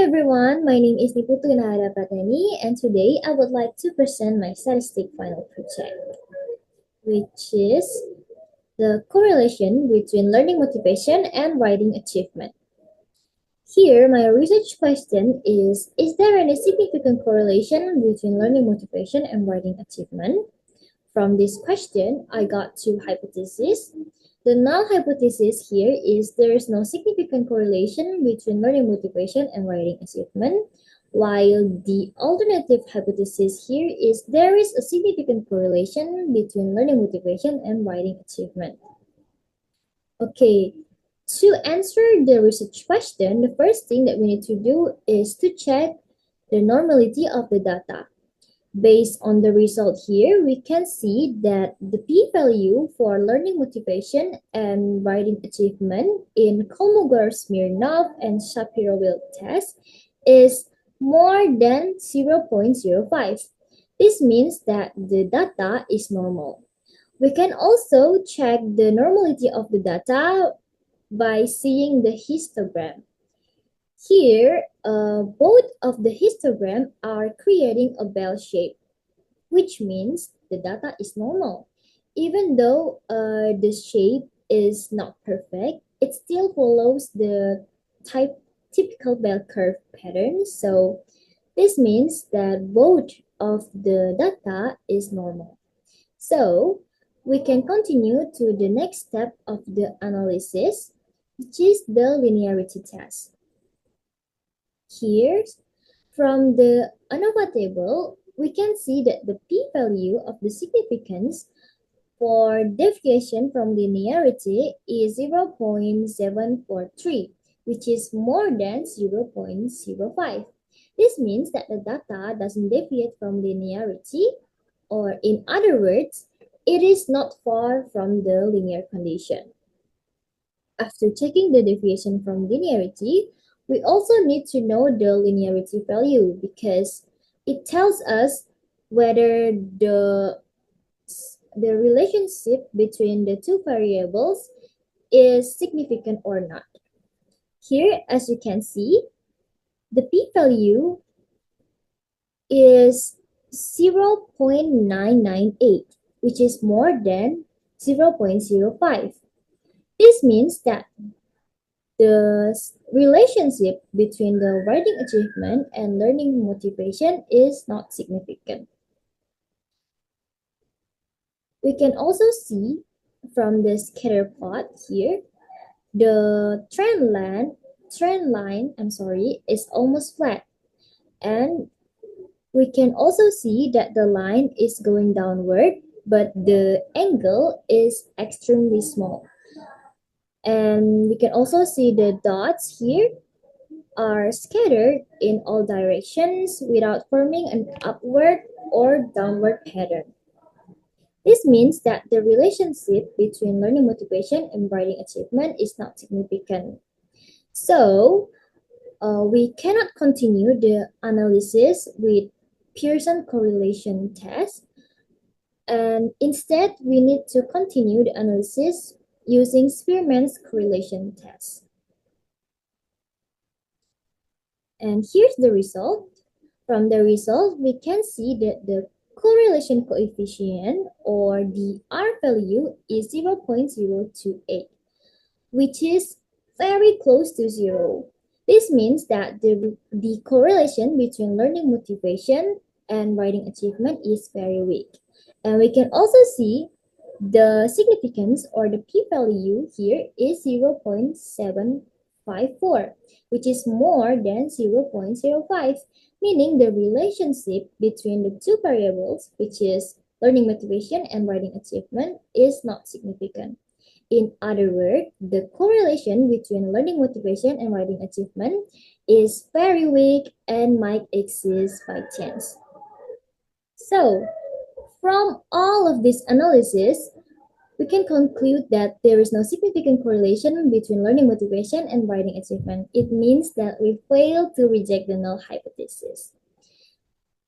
everyone, my name is IndahArya and today I would like to present my statistic final project, which is the correlation between learning motivation and writing achievement. Here, my research question is there any significant correlation between learning motivation and writing achievement? From this question, I got two hypotheses. The null hypothesis here is there is no significant correlation between learning motivation and writing achievement, while the alternative hypothesis here is there is a significant correlation between learning motivation and writing achievement. Okay, to answer the research question, the first thing that we need to do is to check the normality of the data. Based on the result here, we can see that the p-value for learning motivation and writing achievement in Kolmogorov-Smirnov and Shapiro-Wilk test is more than 0.05. This means that the data is normal. We can also check the normality of the data by seeing the histogram. Here, both of the histogram are creating a bell shape, which means the data is normal. Even though the shape is not perfect, it still follows the typical bell curve pattern. So this means that both of the data is normal. So we can continue to the next step of the analysis, which is the linearity test. Here, from the ANOVA table, we can see that the p-value of the significance for deviation from linearity is 0.743, which is more than 0.05. This means that the data doesn't deviate from linearity, or in other words, it is not far from the linear condition. After checking the deviation from linearity, we also need to know the linearity value because it tells us whether the relationship between the two variables is significant or not. Here, as you can see, the p-value is 0.998, which is more than 0.05. This means that the relationship between the writing achievement and learning motivation is not significant. We can also see from the scatter plot here, the trend line is almost flat, and we can also see that the line is going downward, but the angle is extremely small. And we can also see the dots here are scattered in all directions without forming an upward or downward pattern. This means that the relationship between learning motivation and writing achievement is not significant. So, we cannot continue the analysis with Pearson correlation test, and instead we need to continue the analysis using Spearman's correlation test. And here's the result. From the result, we can see that the correlation coefficient, or the R value, is 0.028, which is very close to zero. This means that the correlation between learning motivation and writing achievement is very weak. And we can also see the significance, or the p-value here, is 0.754, which is more than 0.05, meaning the relationship between the two variables, which is learning motivation and writing achievement, is not significant. In other words, the correlation between learning motivation and writing achievement is very weak and might exist by chance. So, from all of this analysis, we can conclude that there is no significant correlation between learning motivation and writing achievement. It means that we failed to reject the null hypothesis.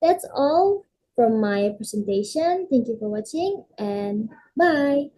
That's all from my presentation. Thank you for watching, and bye!